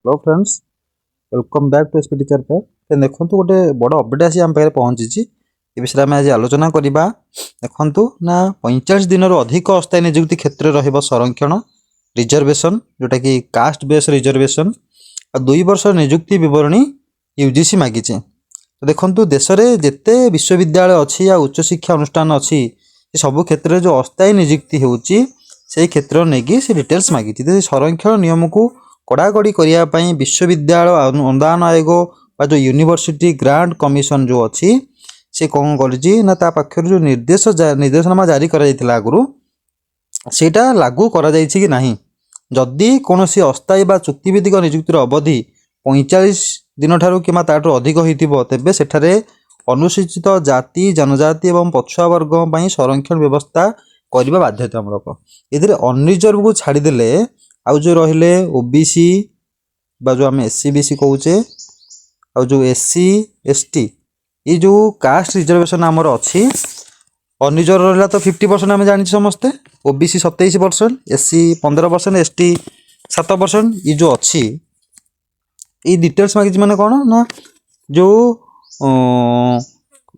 Hello friends, welcome back to SP teacher पे। देखो गोटे बड़ अपडेट आसी आम पाखे पहुंची। ए विषय में आज आलोचना करवा। देखु ना 45 दिन अधिक अस्थायी नियुक्ति क्षेत्र में रही संरक्षण रिजर्वेशन जोटा कि कास्ट बेस रिजर्वेशन और 2 वर्ष नियुक्ति विवरणी यूजीसी मागिचे। तो देखो देश में जिते विश्वविद्यालय अच्छी या उच्च शिक्षा अनुष्ठान अच्छी सबु क्षेत्र में जो अस्थायी नियुक्ति होची से क्षेत्र नहीं से डिटेल्स मागी। संरक्षण नियम को कड़ाकड़ी करने विश्वविद्यालय अनुदान आयोग बा जो यूनिवर्सिटी ग्रांट कमिशन जो अच्छी से कौन करना पाखर जो निर्देशनामा जारी करा आगु सेटा लागू करा कि नहीं। जदि कौन सी अस्थायी बा चुक्तिभित्तिक नियुक्तिर अवधि 45 दिन ठारू कि अधिक होइतिबो तेबे सेठारे अनुसूचित जाति जनजाति एवं पछुआ वर्ग पर संरक्षण व्यवस्था करने बाध्यतामूलक। ये अनरिजर्व को छाड़देले आउ जो रहिले ओबीसी बा जो आम एससी बीसी कहूचे आउ जो एससी एसटी ये जो कास्ट रिजर्वेशन आमर अच्छी अनरिजर्व रहा तो 50% आम जानी समस्ते। OBC 27%, SC 15%, ST 7%। ये जो अच्छी ये डिटेल्स मांगी मैंने कौन ना जो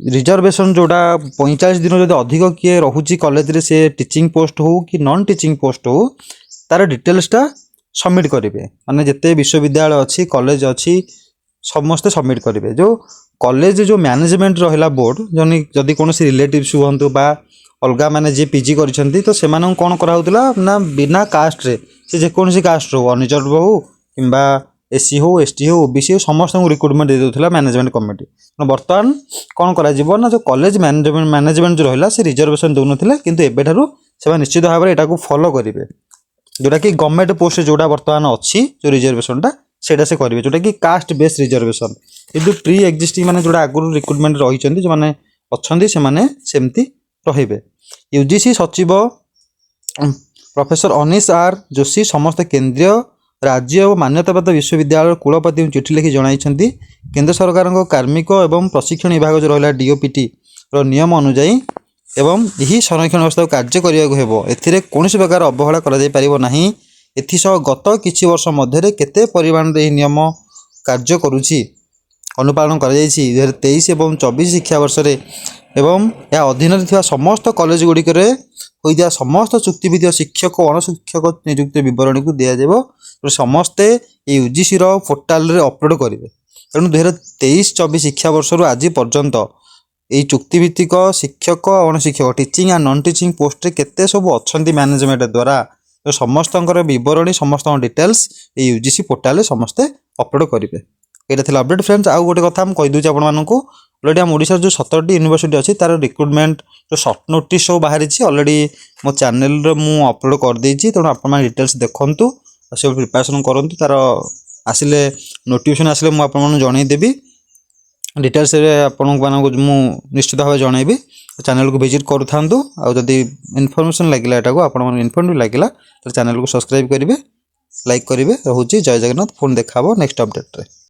रिजर्वेशन जोड़ा 45 दिन जो अधिक किए रोचे कॉलेज से टीचिंग पोस्ट हो कि नॉन टीचिंग पोस्ट हो तार डिटेल्सटा सबमिट करेंगे। माने जिते विश्वविद्यालय अच्छी कॉलेज अच्छी समस्ते सबमिट करेंगे। जो कॉलेज जो मैनेजमेंट रहा बोर्ड जदि कौन रिलेटिव्स हूँ बा अलग मैंने जी पीजी कर तो से कौन कराला ना बिना कास्ट रे से जेकोसी कास्ट हो अनरिजर्व हो कि एससी हो एसटी हो ओबीसी हो समस्त रिक्रुटमेंट दे दूसरा मैनेजमेंट कमिटी। बर्तमान कौन करा ना जो कॉलेज मैनेजमेंट जो रहा से रिजर्वेशन दौन किंतु एबेठारू से निश्चित भाव में यहाँ फॉलो करेंगे जोटा कि गवर्नमेंट पोस्ट जोड़ा बर्तमान अच्छी जो रिजर्वेशनटा सेटा से करेंगे जोटा कि कास्ट बेस रिजर्वेशन। किंतु प्री एक्जिस्टिंग माने जोड़ा आगुरी रिक्रुटमेंट रही जो मैंने अच्छा से सेमती रहिबे। यूजीसी सचिव प्रोफेसर अनिश आर जोशी समस्त केंद्रीय राज्य और मान्यताप्राप्त विश्वविद्यालय कुलपति चिठी लिखि जणाई केंद्र सरकार कार्मिक एवं प्रशिक्षण विभाग जो रहा डीओपीटी नियम अनुजाई एवं यही संरक्षण व्यवस्था कार्य करने कौन प्रकार अवहेला कर एथिसह गत किछि वर्ष मध्य केते परिमाण नियम कार्य करुछि अनुपालन कर 2023 एवं 24 शिक्षा वर्ष एवं या अधीन समस्त कॉलेज गुड़िक होता समस्त चुक्तिभित्तिक शिक्षक और अणशिक्षक नियुक्ति विवरणी को दिज्व समस्ते यूजीसी पोर्टाल रे अपलोड करेंगे। तेणु 2023-24 शिक्षा वर्ष आज पर्यंत यही चुक्तिभित्तिक शिक्षक और अणशिक्षक टीचिंग या नॉन टीचिंग पोस्ट केते सब अच्छा मैनेजमेंट द्वारा तो समस्त विवरणी समस्त डिटेल्स यूजीसी पोर्टाल समस्ते अपलोड करेंगे। यहाँ था अपडेट फ्रेंड्स। आउ गोटे कथा कहीदे आपको अलरेडी आम ओडिशा जो 17टी यूनिवर्सिटी अच्छी तार रिक्रुटमेंट जो सर्ट नोटिस सब बाहरी अलरेडी मो चैनल मु अपलोड कर देछि। तेणु आप डिटेल्स देखु सब प्रिपरेशन करूँ तार आसिले नोटिफिकेशन आसिले मुझे जनईदेवी डिटेल्स आपण निश्चित भाव जनइबी। चैनल को विजिट करूँ आदि इनफॉरमेशन लगे आप इनफॉर्मेटिव लगे तो चैनल को सब्सक्राइब करेंगे लाइक करेंगे। रोचे जय जगन्नाथ। पुणी देखा नेक्स्ट अपडेट रे।